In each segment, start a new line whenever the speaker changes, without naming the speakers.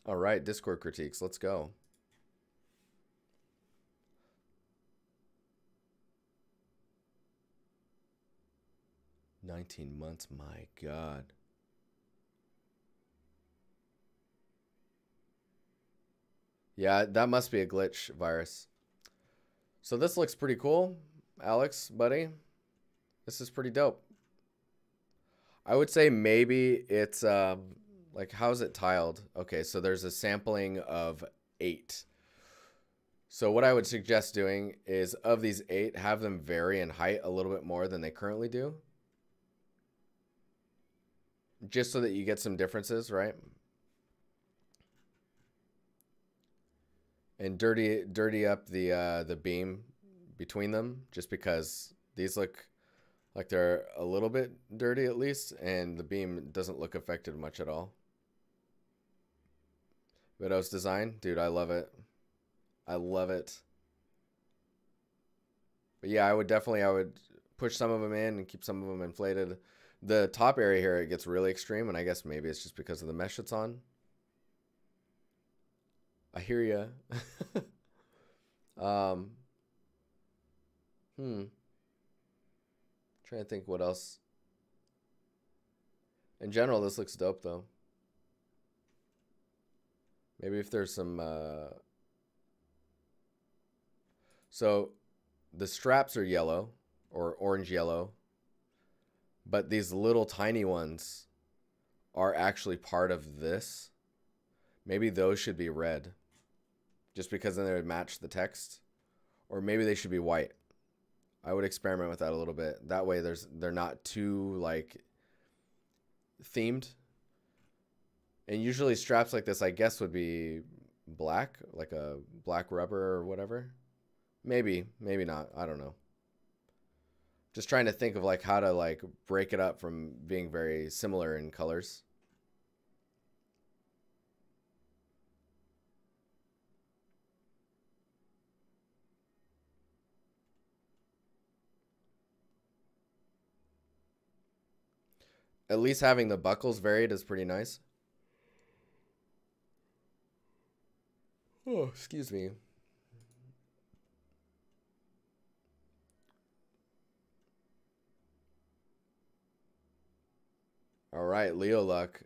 All right, Discord critiques. Let's go. $19 months. My God. Yeah, that must be a glitch virus. So this looks pretty cool, Alex, buddy. This is pretty dope. I would say maybe it's like, how's it tiled? Okay, so there's a sampling of 8. So what I would suggest doing is, of these 8, have them vary in height a little bit more than they currently do, just so that you get some differences, right? And dirty up the beam between them, just because these look like they're a little bit dirty at least, and the beam doesn't look affected much at all. Vidau's design, dude, I love it. I love it. But yeah, I would push some of them in and keep some of them inflated. The top area here, it gets really extreme, and I guess maybe it's just because of the mesh it's on. I hear ya. Trying to think what else. In general, this looks dope though. Maybe if there's some so the straps are yellow or orange yellow, but these little tiny ones are actually part of this. Maybe those should be red, just because then they would match the text. Or maybe they should be white. I would experiment with that a little bit. That way they're not too like themed. And usually straps like this, I guess, would be black, like a black rubber or whatever. Maybe, maybe not. I don't know. Just trying to think of like how to like break it up from being very similar in colors. At least having the buckles varied is pretty nice. Oh, excuse me. All right, Leo Luck.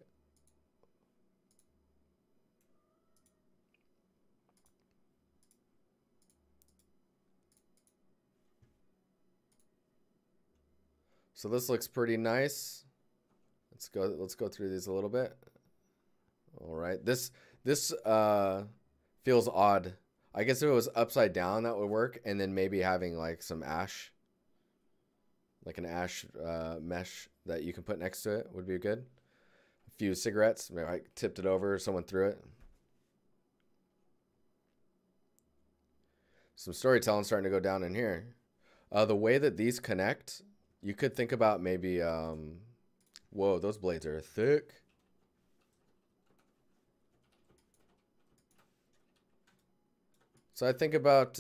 So this looks pretty nice. Let's go through these a little bit. All right. This feels odd. I guess if it was upside down that would work, and then maybe having like some ash, like an ash mesh that you can put next to it would be good. A few cigarettes, maybe I tipped it over, someone threw it. Some storytelling starting to go down in here. The way that these connect, you could think about maybe whoa, those blades are thick. So I think about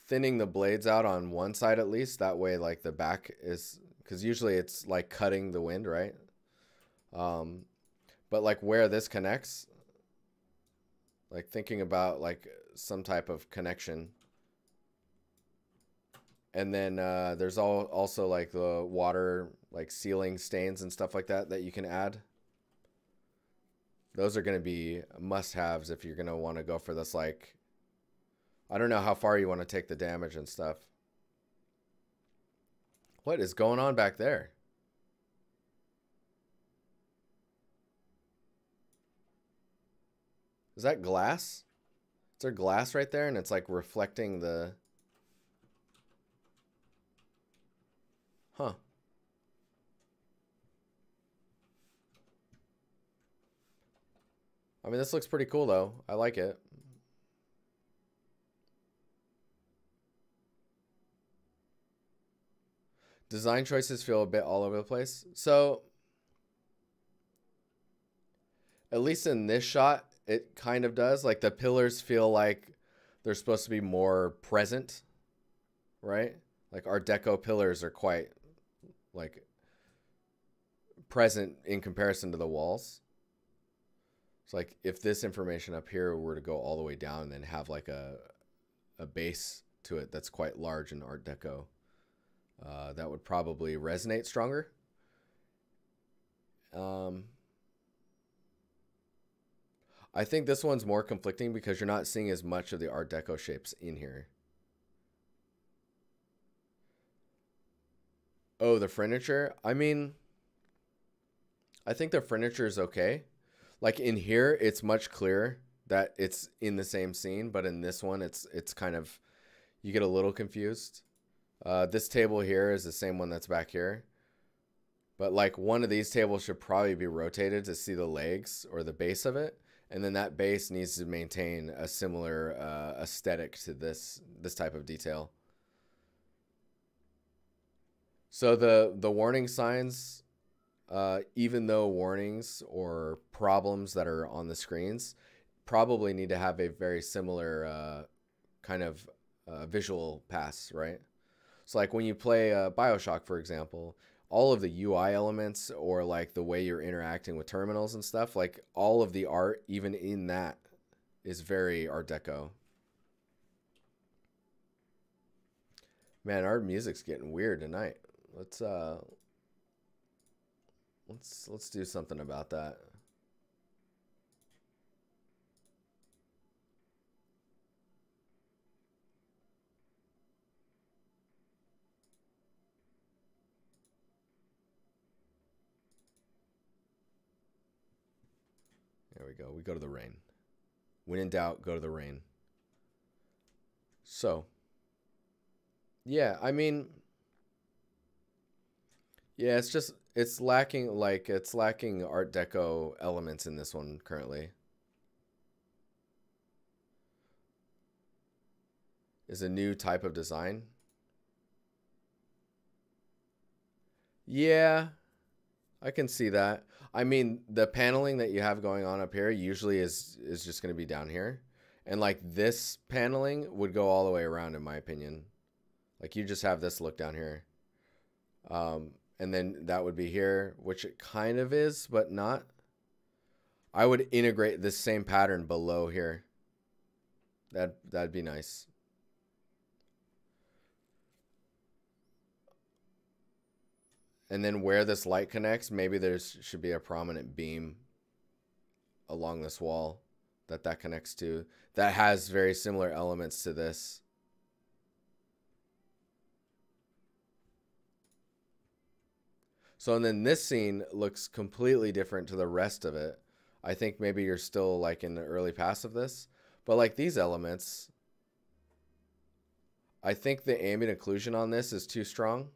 thinning the blades out on one side at least. That way, like the back is, because usually it's like cutting the wind, right? But like where this connects, like thinking about like some type of connection. And then there's also like the water, like sealing stains and stuff like that that you can add. Those are going to be must-haves if you're going to want to go for this, like, I don't know how far you want to take the damage and stuff. What is going on back there? Is that glass? Is there glass right there and it's like reflecting the... Huh. I mean, this looks pretty cool though. I like it. Design choices feel a bit all over the place. So, at least in this shot, it kind of does. Like the pillars feel like they're supposed to be more present, right? Like Art Deco pillars are quite like present in comparison to the walls. It's like if this information up here were to go all the way down and then have like a base to it that's quite large in Art Deco, that would probably resonate stronger. I think this one's more conflicting because you're not seeing as much of the Art Deco shapes in here. Oh, the furniture? I mean, I think the furniture is okay. Like in here, it's much clearer that it's in the same scene, but in this one, it's kind of, you get a little confused. This table here is the same one that's back here. But like one of these tables should probably be rotated to see the legs or the base of it. And then that base needs to maintain a similar aesthetic to this type of detail. So the warning signs, even though warnings or problems that are on the screens probably need to have a very similar kind of visual pass, right? So like when you play BioShock, for example, all of the UI elements or like the way you're interacting with terminals and stuff, like all of the art, even in that, is very Art Deco. Man, our music's getting weird tonight. Let's do something about that. There we go. We go to the rain. When in doubt, go to the rain. So, yeah, I mean, yeah, it's lacking Art Deco elements in this one currently. Is a new type of design. Yeah, I can see that. I mean, the paneling that you have going on up here usually is just going to be down here. And like this paneling would go all the way around in my opinion. Like you just have this look down here. And then that would be here, which it kind of is, but not. I would integrate this same pattern below here. That'd be nice. And then where this light connects, maybe there should be a prominent beam along this wall that connects to. That has very similar elements to this. So and then this scene looks completely different to the rest of it. I think maybe you're still like in the early pass of this. But like these elements, I think the ambient occlusion on this is too strong.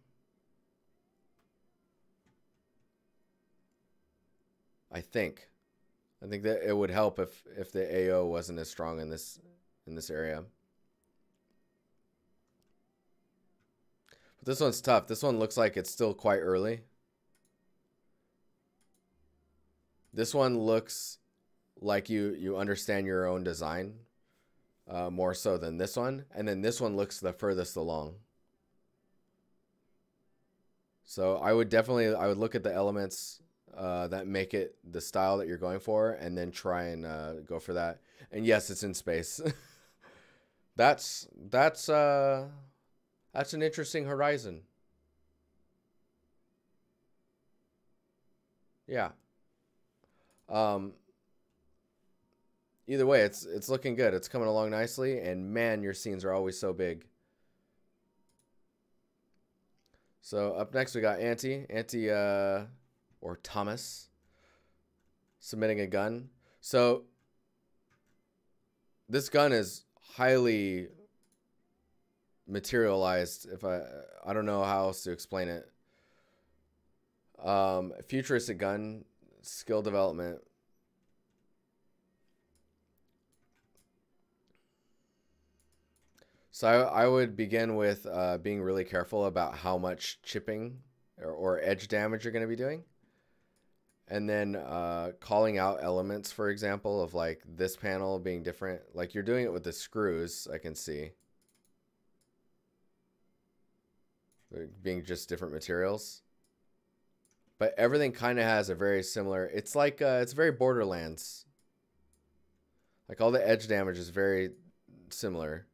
I think that it would help if the AO wasn't as strong in this area. But this one's tough. This one looks like it's still quite early. This one looks like you understand your own design more so than this one. And then this one looks the furthest along. So I would look at the elements that make it the style that you're going for, and then try and go for that. And yes, it's in space. That's an interesting horizon. Yeah. Either way, it's looking good. It's coming along nicely, and man, your scenes are always so big. So up next we got Auntie or Thomas submitting a gun. So this gun is highly materialized. If I don't know how else to explain it. Futuristic gun, skill development. So I would begin with being really careful about how much chipping or edge damage you're going to be doing. And then calling out elements, for example, of like this panel being different. Like you're doing it with the screws, I can see. They're being just different materials. But everything kind of has a very similar, it's like, it's very Borderlands Like all the edge damage is very similar.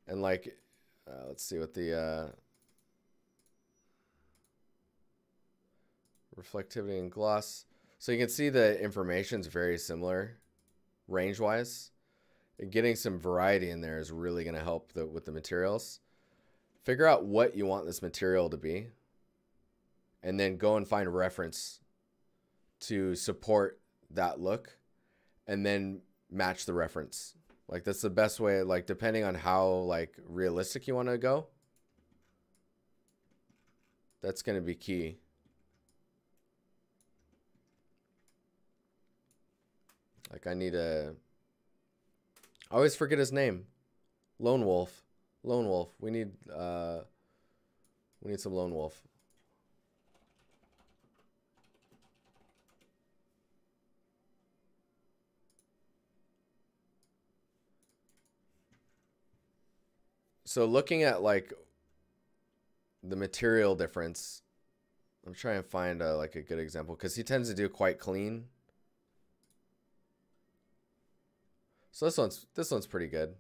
And like, let's see what the reflectivity and gloss. So you can see the information's very similar range-wise. Getting some variety in there is really going to help with the materials. Figure out what you want this material to be, and then go and find a reference to support that look, and then match the reference. Like that's the best way, like depending on how like realistic you want to go. That's going to be key. Like I need a, I always forget his name. Lone Wolf. Lone Wolf. We need some Lone Wolf. So looking at like the material difference, I'm trying to find like a good example because he tends to do quite clean. So this one's pretty good.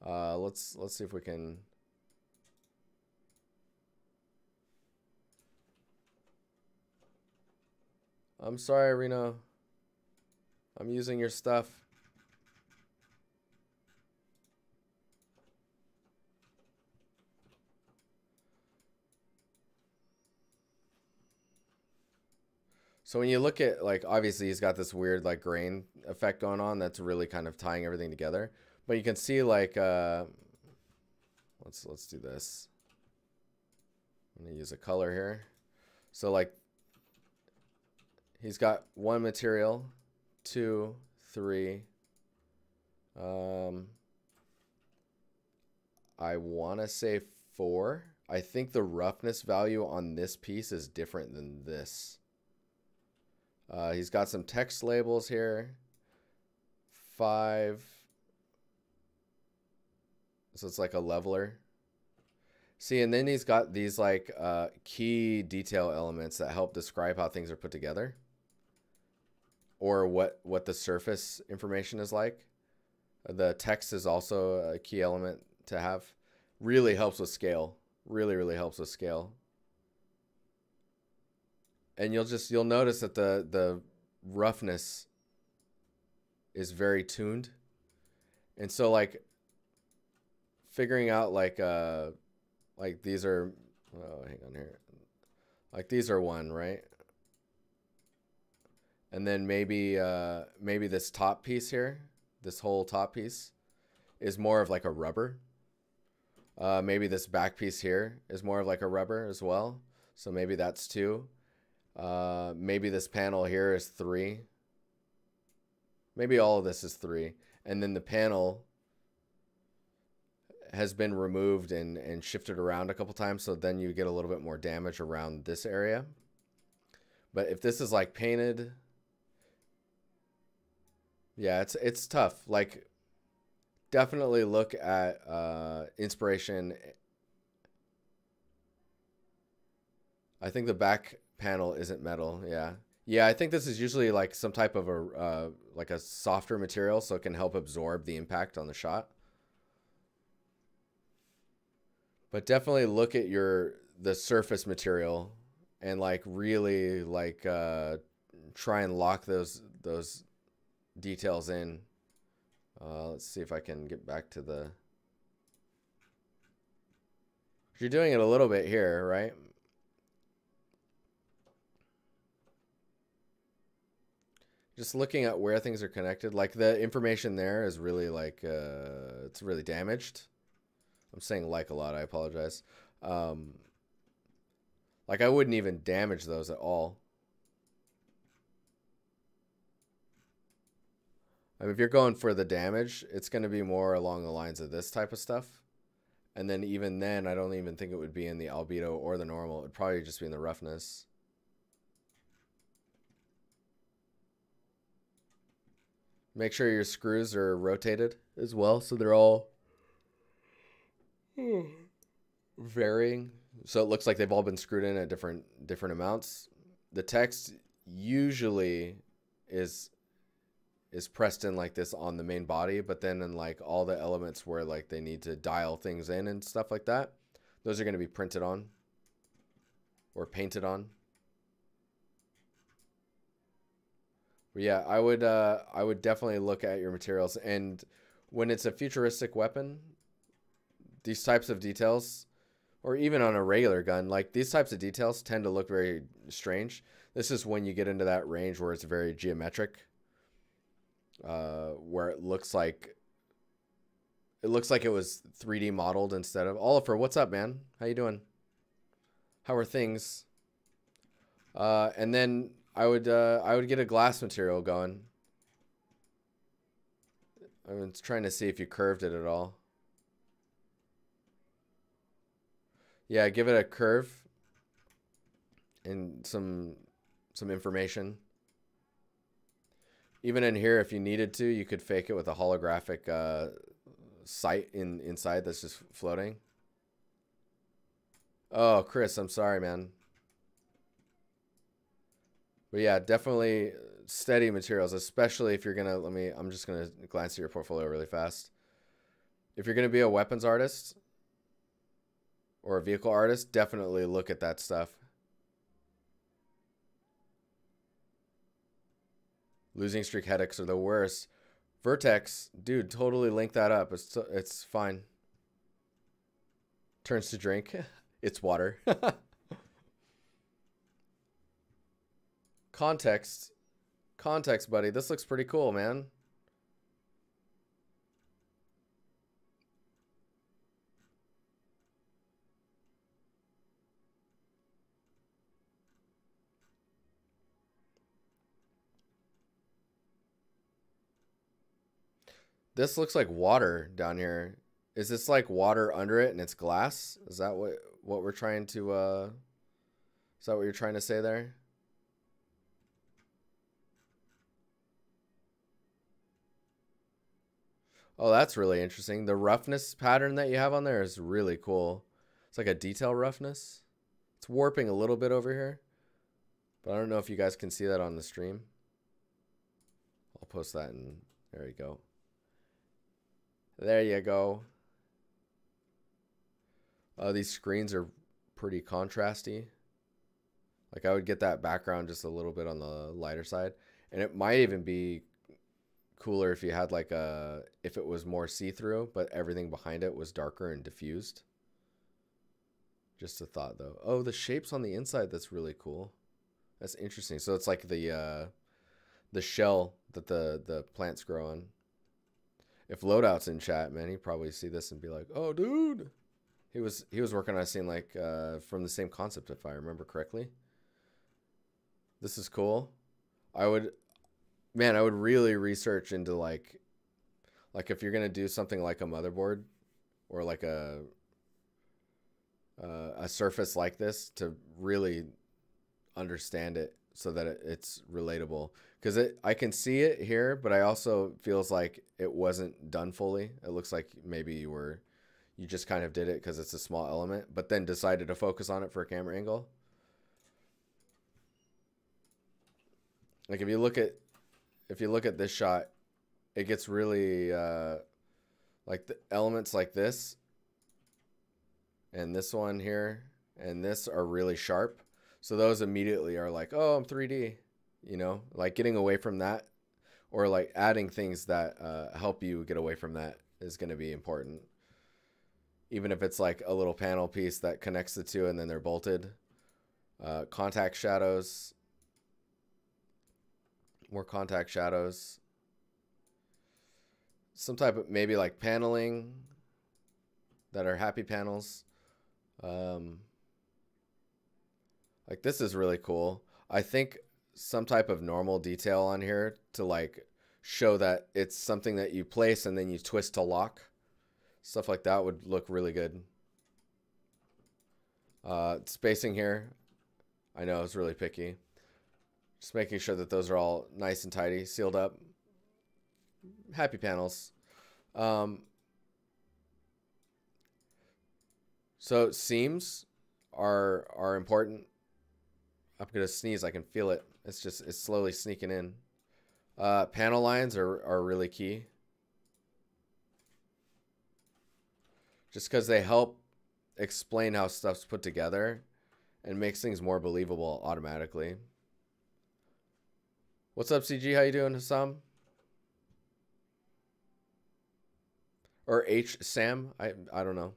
Let's see if we can. I'm sorry, Reno. I'm using your stuff. So when you look at, like, obviously he's got this weird like grain effect going on that's really kind of tying everything together. But you can see like let's do this. I'm gonna use a color here. So like he's got one material, 2, 3. I want to say 4. I think the roughness value on this piece is different than this. He's got some text labels here. 5. So it's like a leveler. See, and then he's got these like key detail elements that help describe how things are put together, or what the surface information is like. The text is also a key element to have. Really helps with scale. Really helps with scale. And you'll notice that the roughness is very tuned. And so like figuring out like these are, oh, hang on here. Like these are 1, right? And then maybe this top piece here, this whole top piece is more of like a rubber. Maybe this back piece here is more of like a rubber as well. So maybe that's 2. Maybe this panel here is 3. Maybe all of this is 3. And then the panel has been removed and shifted around a couple times, so then you get a little bit more damage around this area. But if this is like painted, yeah, it's tough. Like definitely look at inspiration. I think the back panel isn't metal. Yeah, I think this is usually like some type of a like a softer material, so it can help absorb the impact on the shot. But definitely look at the surface material and like really like try and lock those details in. Let's see if I can get back to the. You're doing it a little bit here, right? Just looking at where things are connected, like the information there is really like it's really damaged. I'm saying like a lot, I apologize. Like I wouldn't even damage those at all. I mean, if you're going for the damage, it's going to be more along the lines of this type of stuff. And then even then, I don't even think it would be in the albedo or the normal. It would probably just be in the roughness. Make sure your screws are rotated as well, so they're all varying. So it looks like they've all been screwed in at different amounts. The text usually is is pressed in like this on the main body, but then in like all the elements where like they need to dial things in and stuff like that, those are going to be printed on or painted on. But yeah, I would definitely look at your materials, and when it's a futuristic weapon, these types of details, or even on a regular gun, like these types of details tend to look very strange. This is when you get into that range where it's very geometric, where it looks like it was 3D modeled instead of. Oliver, what's up, man? How you doing? How are things? And then I would get a glass material going. I'm trying to see if you curved it at all. Yeah, give it a curve and some information. Even in here, if you needed to, you could fake it with a holographic sight inside that's just floating. Oh, Chris, I'm sorry, man. But yeah, definitely steady materials, especially if you're gonna, I'm just gonna glance at your portfolio really fast. If you're gonna be a weapons artist or a vehicle artist, definitely look at that stuff. Losing streak headaches are the worst. Vertex, dude, totally link that up. It's fine. Turns to drink. It's water. Context, buddy. This looks pretty cool, man. This looks like water down here. Is this like water under it and it's glass? Is that what we're trying to is that what you're trying to say there? Oh, that's really interesting. The roughness pattern that you have on there is really cool. It's like a detail roughness. It's warping a little bit over here, but I don't know if you guys can see that on the stream. I'll post that and there you go. There you go. These screens are pretty contrasty. Like I would get that background just a little bit on the lighter side. And it might even be cooler if you had like if it was more see-through, but everything behind it was darker and diffused. Just a thought though. Oh, the shapes on the inside, that's really cool. That's interesting. So it's like the shell that the plants grow on. If Loadout's in chat, man, he'd probably see this and be like, "Oh, dude." He was working on a scene like from the same concept, if I remember correctly. This is cool. I would really research into like if you're gonna do something like a motherboard or like a surface like this, to really understand it so that it's relatable. Because I can see it here, but I also feels like it wasn't done fully. It looks like maybe you just kind of did it because it's a small element, but then decided to focus on it for a camera angle. Like if you look at this shot, it gets really like the elements like this and this one here and this are really sharp. So those immediately are like, oh, I'm 3D, you know, like getting away from that, or like adding things that help you get away from that is going to be important. Even if it's like a little panel piece that connects the two and then they're bolted. Contact shadows. More contact shadows. Some type of maybe like paneling that are happy panels. Like this is really cool. I think some type of normal detail on here to like show that it's something that you place and then you twist to lock. Stuff like that would look really good. Spacing here, I know it's really picky. Just making sure that those are all nice and tidy, sealed up. Happy panels. So seams are important. I'm gonna sneeze. I can feel it. It's slowly sneaking in. Panel lines are really key. Just because they help explain how stuff's put together and makes things more believable automatically. What's up, CG? How you doing, Hassam? Or H Sam? I don't know.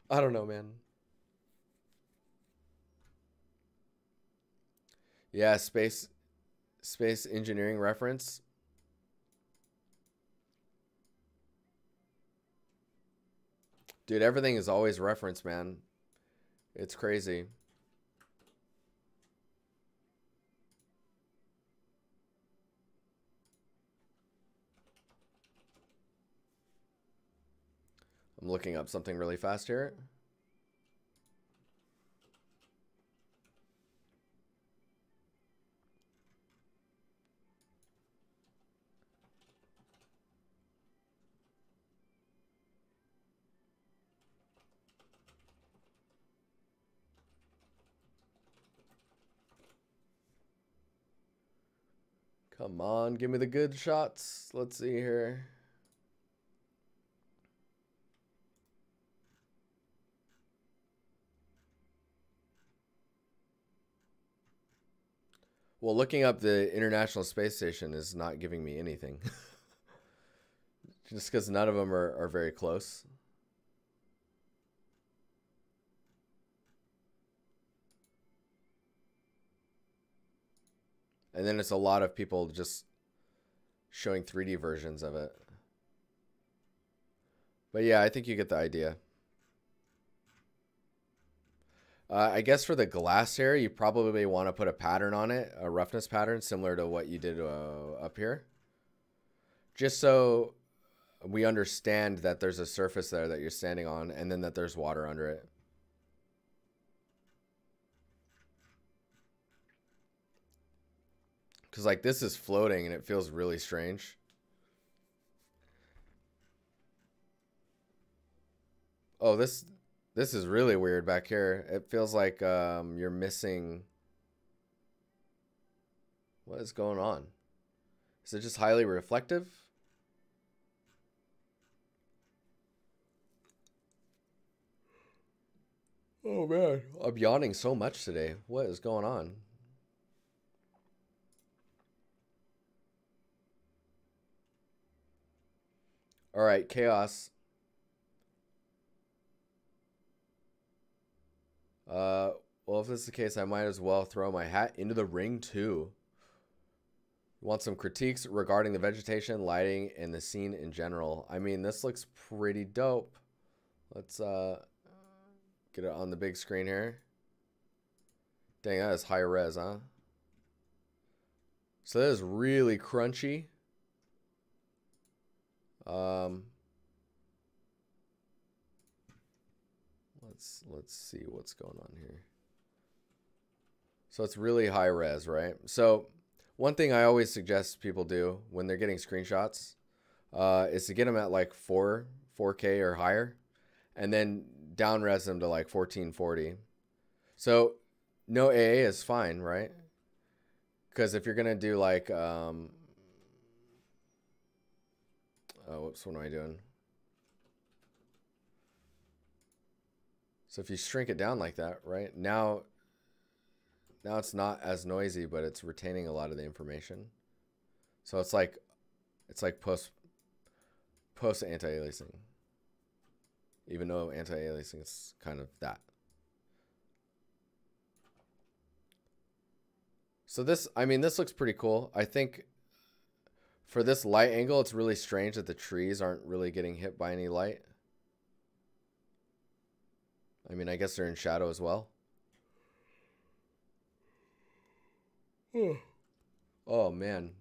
I don't know, man. Yeah, space engineering reference. Dude, everything is always reference, man. It's crazy. I'm looking up something really fast here. Come on, give me the good shots. Let's see here. Well, looking up the International Space Station is not giving me anything. Just because none of them are very close. And then it's a lot of people just showing 3D versions of it. But yeah, I think you get the idea. I guess for the glass here, you probably want to put a pattern on it, a roughness pattern similar to what you did up here. Just so we understand that there's a surface there that you're standing on and then that there's water under it. Because like this is floating and it feels really strange. Oh, this is really weird back here. It feels like you're missing. What is going on? Is it just highly reflective? Oh man, I'm yawning so much today. What is going on? All right, chaos. Well, if this is the case, I might as well throw my hat into the ring too. Want some critiques regarding the vegetation, lighting, and the scene in general. I mean, this looks pretty dope. Let's get it on the big screen here. Dang, that is high res, huh? So that is really crunchy. Let's see what's going on here. So it's really high res, right? So one thing I always suggest people do when they're getting screenshots is to get them at like 4K or higher, and then down res them to like 1440. So no AA is fine, right? Because if you're gonna do like oh, whoops, what am I doing? So if you shrink it down like that, right? Now it's not as noisy, but it's retaining a lot of the information. So it's like post anti-aliasing. Even though anti-aliasing is kind of that. So this, I mean, this looks pretty cool. I think for this light angle, it's really strange that the trees aren't really getting hit by any light. I mean, I guess they're in shadow as well. Oh, man.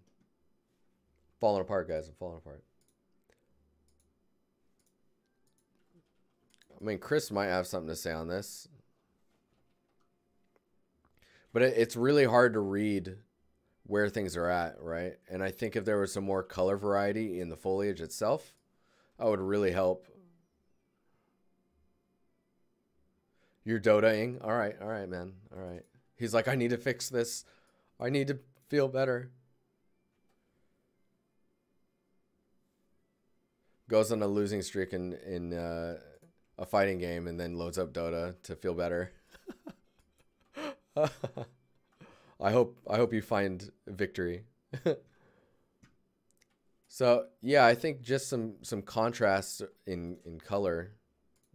Falling apart, guys. I'm falling apart. I mean, Chris might have something to say on this. But it's really hard to read where things are at, right? And I think if there was some more color variety in the foliage itself, that would really help. You're Dodaing? All right, man. All right. He's like, I need to fix this. I need to feel better. goes on a losing streak in a fighting game and then loads up Dota to feel better. I hope you find victory. So yeah, I think just some contrast in color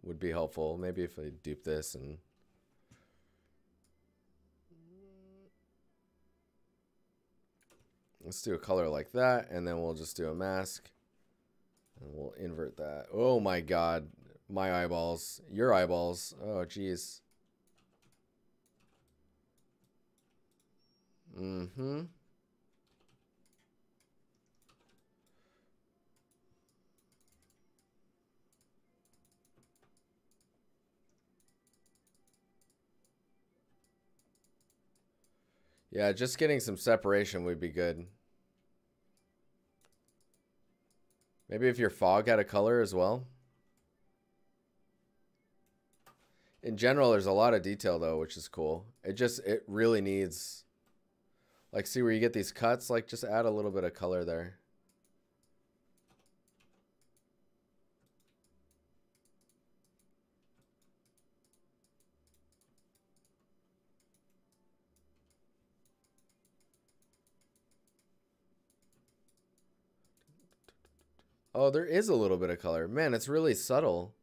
would be helpful. Maybe if I dupe this and let's do a color like that, and then we'll just do a mask and we'll invert that. Oh my god, my eyeballs, your eyeballs. Oh geez. Mm-hmm. Yeah, just getting some separation would be good. Maybe if your fog had a color as well. In general, there's a lot of detail though, which is cool. It really needs, like, see where you get these cuts? Like, just add a little bit of color there. Oh, there is a little bit of color. Man, it's really subtle.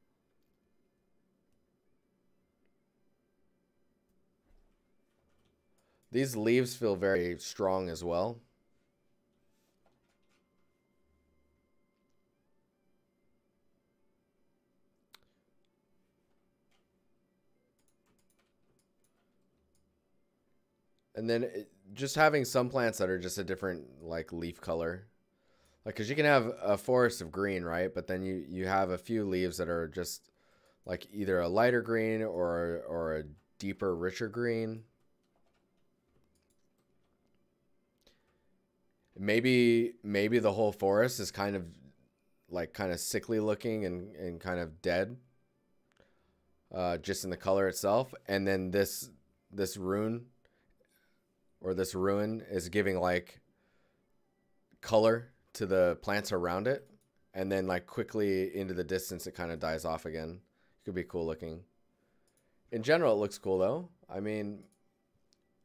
These leaves feel very strong as well. And then just having some plants that are just a different like leaf color. Like, cause you can have a forest of green, right? But then you have a few leaves that are just like either a lighter green or a deeper, richer green. Maybe the whole forest is kind of sickly looking and kind of dead. Just in the color itself. And then this rune or this ruin is giving like color to the plants around it, and then like quickly into the distance it kind of dies off again. It could be cool looking. In general, it looks cool though. I mean,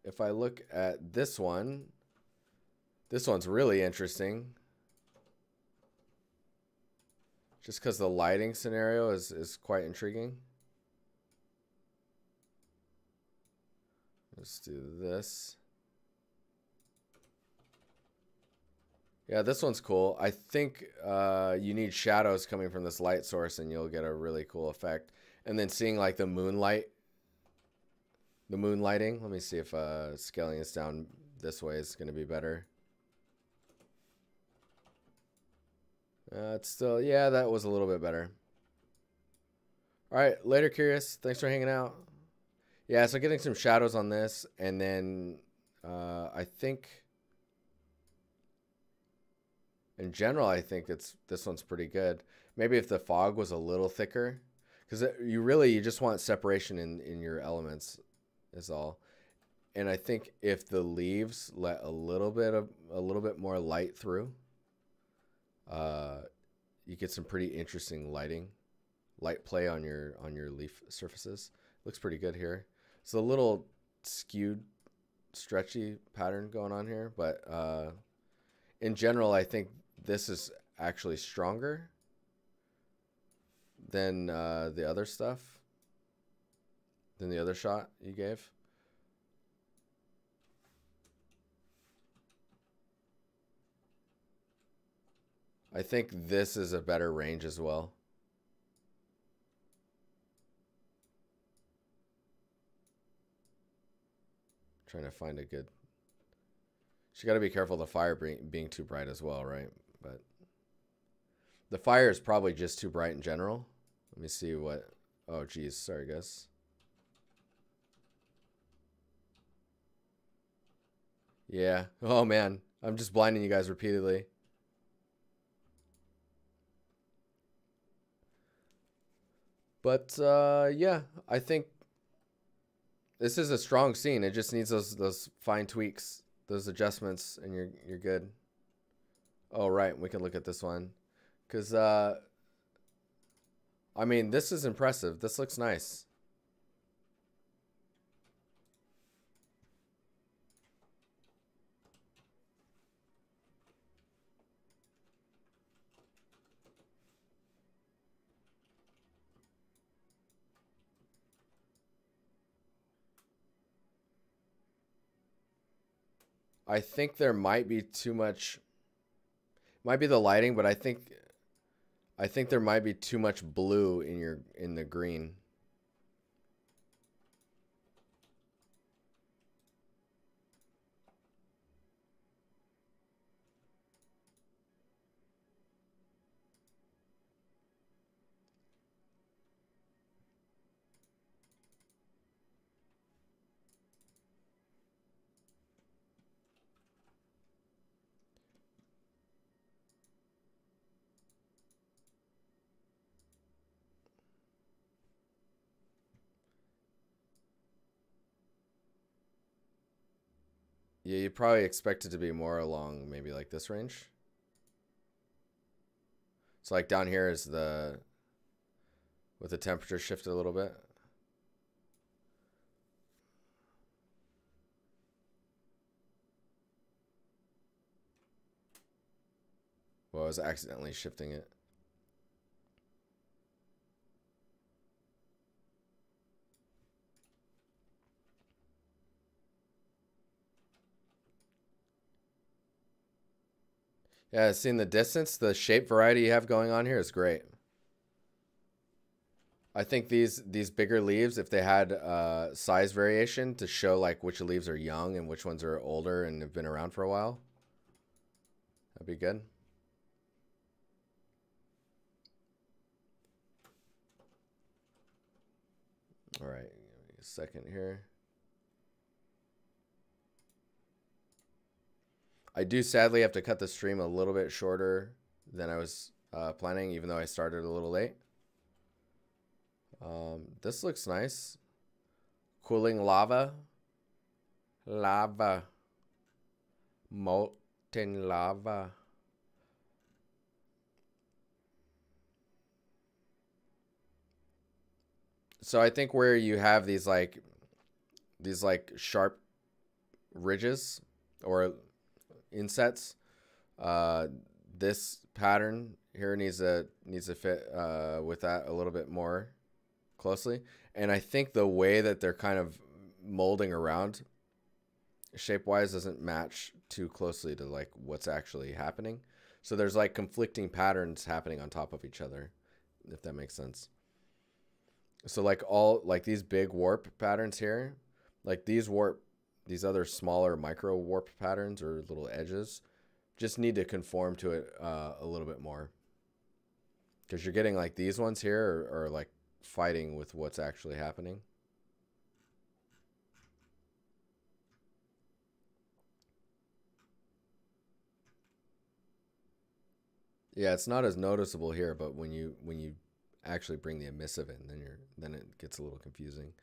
if I look at this one, this one's really interesting. Just because the lighting scenario is quite intriguing. Let's do this. Yeah, this one's cool. I think you need shadows coming from this light source and you'll get a really cool effect. And then seeing like the moonlighting. Let me see if scaling this down this way is going to be better. It's still, yeah, that was a little bit better. All right, later, Curious. Thanks for hanging out. Yeah, so getting some shadows on this, and then I think in general, I think this one's pretty good. Maybe if the fog was a little thicker, because you just want separation in your elements, is all. And I think if the leaves let a little bit more light through, you get some pretty interesting light play on your leaf surfaces. Looks pretty good here. It's a little skewed, stretchy pattern going on here, but in general, I think this is actually stronger than the other stuff, than the other shot you gave. I think this is a better range as well. Trying to find a good. You got to be careful of the fire being too bright as well, right? But the fire is probably just too bright in general. Let me see what. Oh, geez. Sorry, guys. Yeah. Oh, man. I'm just blinding you guys repeatedly. But yeah, I think this is a strong scene. It just needs those fine tweaks, those adjustments, and you're good. Oh, right. We can look at this one. Because I mean, this is impressive. This looks nice. I think there might be too much. Might be the lighting, but I think there might be too much blue in the green. Yeah, you probably expect it to be more along maybe like this range. So like down here is with the temperature shifted a little bit. Well, I was accidentally shifting it. Yeah, seeing the distance, the shape variety you have going on here is great. I think these bigger leaves, if they had size variation to show like which leaves are young and which ones are older and have been around for a while, that'd be good. All right, give me a second here. I do sadly have to cut the stream a little bit shorter than I was planning, even though I started a little late. This looks nice. Cooling lava. Lava. Molten lava. So I think where you have these like sharp ridges or insets, this pattern here needs to fit with that a little bit more closely. And I think the way that they're kind of molding around shape wise doesn't match too closely to like what's actually happening. So there's like conflicting patterns happening on top of each other, if that makes sense. So like all like these big warp patterns here, like these other smaller micro warp patterns or little edges just need to conform to it a little bit more, because you're getting like these ones here are like fighting with what's actually happening. Yeah, it's not as noticeable here, but when you actually bring the emissive in, then it gets a little confusing.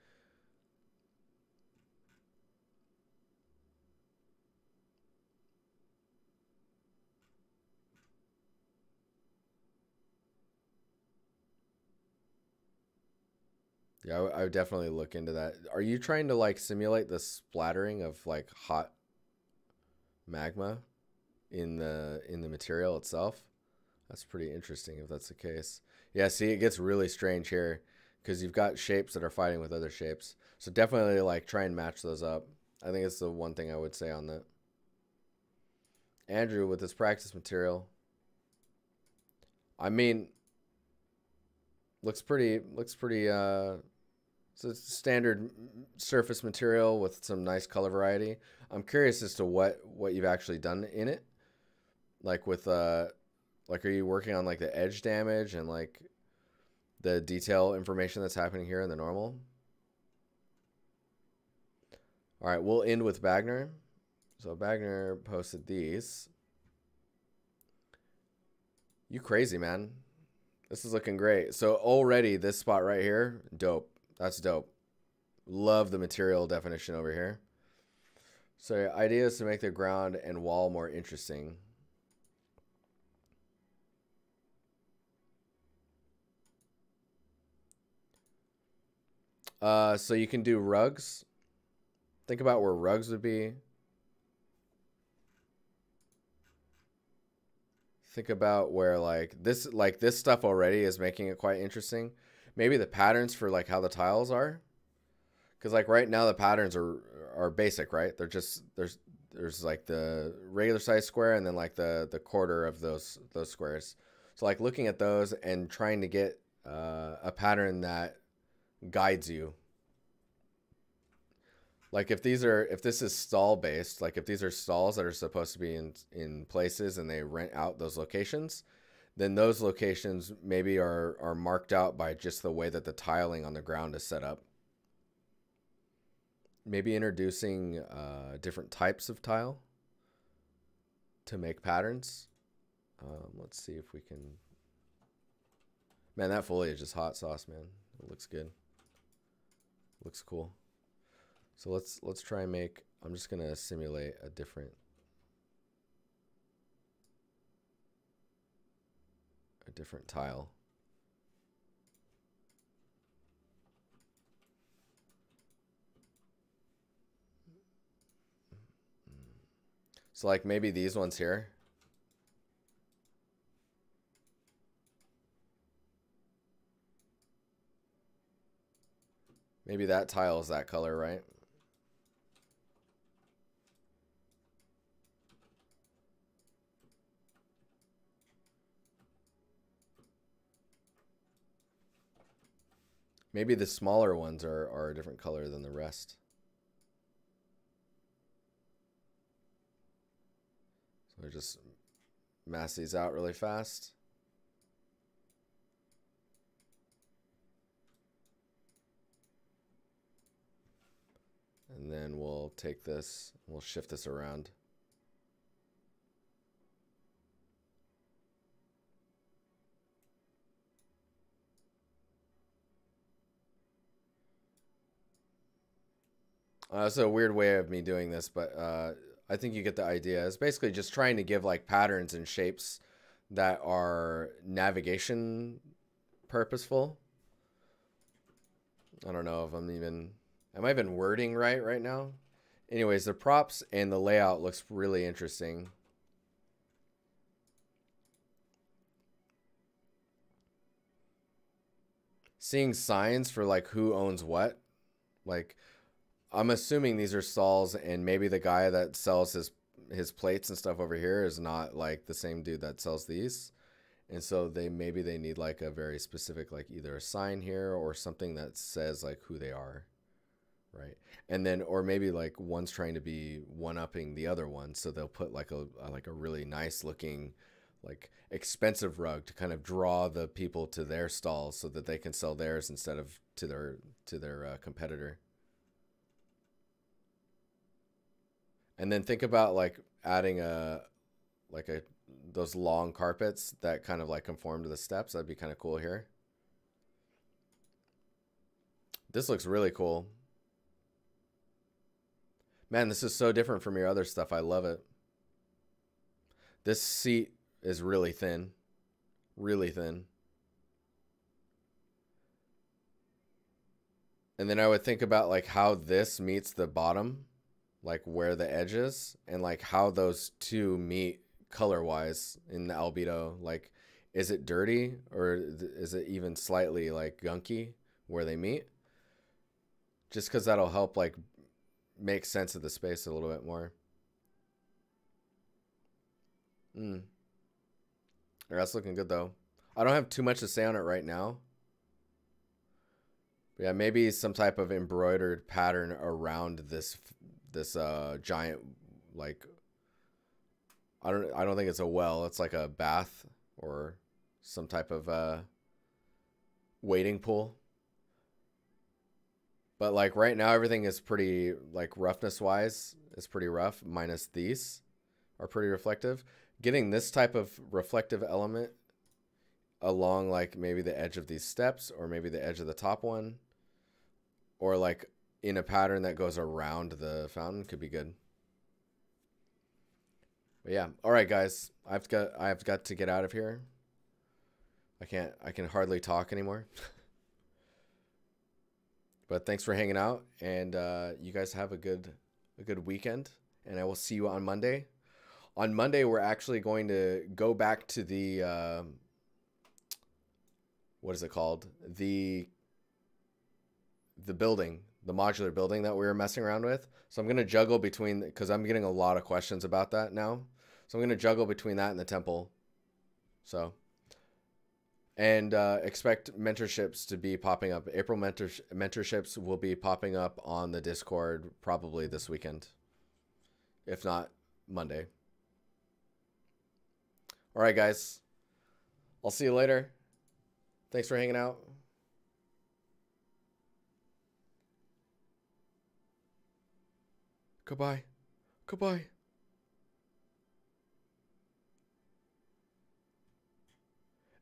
Yeah, I would definitely look into that. Are you trying to like simulate the splattering of like hot magma in the material itself? That's pretty interesting if that's the case. Yeah, see, it gets really strange here because you've got shapes that are fighting with other shapes. So definitely like try and match those up. I think it's the one thing I would say on that. Andrew with his practice material. I mean, looks pretty it's a standard surface material with some nice color variety. I'm curious as to what you've actually done in it. Like with like are you working on like the edge damage and like the detail information that's happening here in the normal? All right, we'll end with Bagner. So Bagner posted these. You crazy, man. This is looking great. So already this spot right here, dope. That's dope. Love the material definition over here. So idea is to make the ground and wall more interesting. So you can do rugs. Think about where rugs would be. Think about where like this stuff already is making it quite interesting. Maybe the patterns for like how the tiles are. Because like right now the patterns are basic, right? They're just there's like the regular size square and then like the quarter of those squares. So like looking at those and trying to get a pattern that guides you. Like if this is stall based, like if these are stalls that are supposed to be in places and they rent out those locations, then those locations maybe are marked out by just the way that the tiling on the ground is set up. Maybe introducing different types of tile to make patterns. Let's see if we can. Man, that foliage is hot sauce, man. It looks good. Looks cool. So let's try and make. I'm just gonna simulate a different tile. So like maybe these ones here. Maybe that tile is that color, right? Maybe the smaller ones are a different color than the rest. So I just mass these out really fast. And then we'll take this, we'll shift this around. It's a weird way of me doing this, but I think you get the idea. It's basically just trying to give like patterns and shapes that are navigation purposeful. I don't know if am I even wording right now? Anyways, the props and the layout looks really interesting. Seeing signs for like who owns what. Like I'm assuming these are stalls and maybe the guy that sells his plates and stuff over here is not like the same dude that sells these. And so maybe they need like a very specific, like either a sign here or something that says like who they are. Right. And then, or maybe like one's trying to be one-upping the other one. So they'll put like a really nice looking, like expensive rug to kind of draw the people to their stalls so that they can sell theirs instead of to their competitor. And then think about like adding those long carpets that kind of like conform to the steps. That'd be kind of cool here. This looks really cool. Man, this is so different from your other stuff. I love it. This seat is really thin. Really thin. And then I would think about like how this meets the bottom, like where the edge is, and like how those two meet color-wise in the albedo. Like, is it dirty or is it even slightly like gunky where they meet? Just because that'll help like make sense of the space a little bit more. That's looking good though. I don't have too much to say on it right now. But yeah, maybe some type of embroidered pattern around this giant, like I don't think it's a well. It's like a bath or some type of wading pool. But like right now, everything is pretty, like roughness wise, is pretty rough. Minus these are pretty reflective. Getting this type of reflective element along like maybe the edge of these steps or maybe the edge of the top one, or like in a pattern that goes around the fountain could be good. But yeah, all right, guys, I've got to get out of here. I can hardly talk anymore. But thanks for hanging out, and you guys have a good weekend, and I will see you on Monday. On Monday, we're actually going to go back to the what is it called? The building, the modular building that we were messing around with. So I'm going to juggle between, because I'm getting a lot of questions about that now. So I'm going to juggle between that and the temple. So, and expect mentorships to be popping up. April mentorships will be popping up on the Discord probably this weekend, if not Monday. All right, guys. I'll see you later. Thanks for hanging out. Goodbye. Goodbye.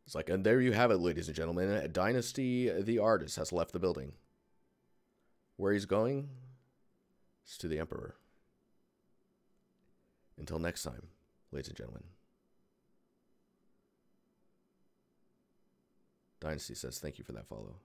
It's like, and there you have it, ladies and gentlemen. DiNusty, the artist, has left the building. Where he's going is to the Emperor. Until next time, ladies and gentlemen. DiNusty says thank you for that follow.